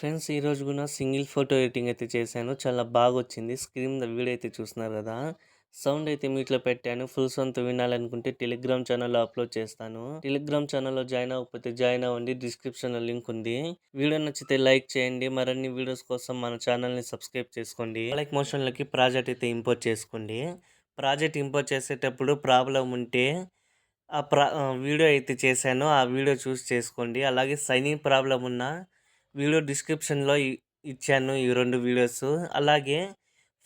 Friends ఈరోజు కూడా single photo editing అయితే చేశాను. చాలా బాగొచ్చింది. స్క్రీన్ మీద వీడియో అయితే చూస్తున్నారు కదా! సౌండ్ అయితే మ్యూట్‌లో పెట్టాను. ఫుల్ సౌండ్‌తో వినాలనుకుంటే టెలిగ్రామ్ ఛానల్‌లో అప్‌లోడ్ చేస్తాను. టెలిగ్రామ్ ఛానల్‌లో జాయిన్ అవ్వకపోతే జాయిన్ అవ్వండి. డిస్క్రిప్షన్‌లో లింక్ ఉంది. వీడియో నచ్చితే లైక్ చేయండి. మరిన్ని వీడియోస్ కోసం మన ఛానల్‌ని సబ్స్క్రైబ్ చేసుకోండి. లైక్ మోషన్‌లోకి ప్రాజెక్ట్ అయితే ఇంపోర్ట్ చేసుకోండి. ప్రాజెక్ట్ ఇంపోర్ట్ చేసేటప్పుడు ప్రాబ్లమ్ ఉంటే వీడియో అయితే చేశానో ఆ వీడియో చూసి చేసుకోండి. అలాగే సైనింగ్ ప్రాబ్లమ్ ఉన్న వీడియో డిస్క్రిప్షన్‌లో ఇచ్చాను ఈ 2 వీడియోస్. అలాగే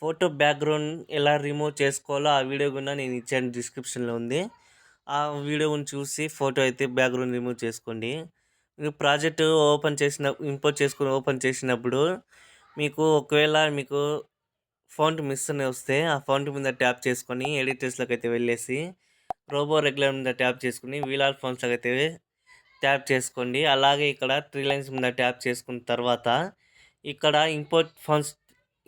ఫోటో బ్యాక్‌గ్రౌండ్ ఎలా రిమూవ్ చేసుకోవాలో ఆ వీడియో కూడా నేను ఇచ్చాను, డిస్క్రిప్షన్‌లో ఉంది. ఆ వీడియోని చూసి ఫోటో అయితే బ్యాక్‌గ్రౌండ్ రిమూవ్ చేసుకోండి. మీరు ప్రాజెక్ట్ ఇంపోర్ట్ చేసుకొని ఓపెన్ చేసినప్పుడు ఒకవేళ మీకు ఫాంట్ మిస్ అని వస్తే ఆ ఫాంట్ మీద ట్యాప్ చేసుకొని ఎడిటర్స్‌లోకి అయితే వెళ్ళేసి రోబో రెగ్యులర్ మీద ట్యాప్ చేసుకొని వీలార్ ఫాంట్స్‌లోకి అయితే ట్యాప్ చేసుకోండి. అలాగే ఇక్కడ 3 లైన్స్ మీద ట్యాప్ చేసుకున్న తర్వాత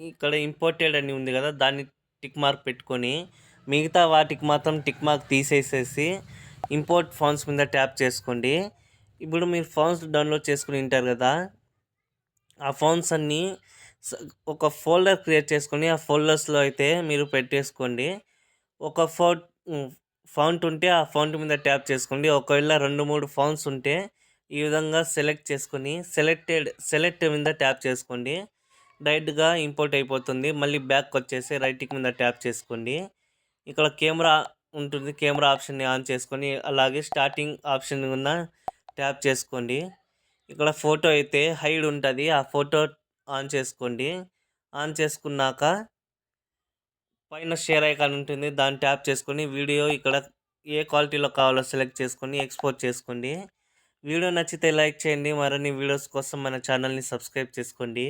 ఇక్కడ ఇంపోర్టెడ్ అని ఉంది కదా! దాన్ని టిక్ మార్క్ పెట్టుకొని మిగతా వాటికి మాత్రం టిక్ మార్క్ తీసేసేసి ఇంపోర్ట్ ఫాంట్స్ మీద ట్యాప్ చేసుకోండి. ఇప్పుడు మీరు ఫాంట్స్ డౌన్లోడ్ చేసుకొని ఉంటారు కదా! ఆ ఫాంట్స్ అన్నీ స ఒక ఫోల్డర్ క్రియేట్ చేసుకొని ఆ ఫోల్డర్స్‌లో అయితే మీరు పెట్టేసుకోండి. ఒక ఫాంట్ ఉంటే ఆ ఫాంట్ మీద ట్యాప్ చేసుకోండి. ఒకవేళ 2, 3 ఫాంట్స్ ఉంటే ఈ విధంగా సెలెక్ట్ చేసుకొని సెలెక్ట్ మీద ట్యాప్ చేసుకోండి. డైరెక్ట్‌గా ఇంపోర్ట్ అయిపోతుంది. మళ్ళీ బ్యాక్‌కొచ్చేసి రైట్ టిక్ మీద ట్యాప్ చేసుకోండి. ఇక్కడ కెమెరా ఉంటుంది. కెమెరా ఆప్షన్‌ని ఆన్ చేసుకొని అలాగే స్టార్టింగ్ ఆప్షన్ ఉన్న ట్యాప్ చేసుకోండి. ఇక్కడ ఫోటో అయితే హైడ్ ఉంటది. ఆ ఫోటో ఆన్ చేసుకోండి. ఆన్ చేసుకున్నాక పైన షేర్ ఐకాన్ ఉంటుంది. దాన్ని ట్యాప్ చేసుకొని వీడియో ఇక్కడ ఏ క్వాలిటీలో కావాలో సెలెక్ట్ చేసుకొని ఎక్స్‌పోర్ట్ చేసుకోండి. వీడియో నచ్చితే లైక్ చేయండి. మరిన్ని వీడియోస్ కోసం మన ఛానల్‌ని సబ్స్క్రైబ్ చేసుకోండి.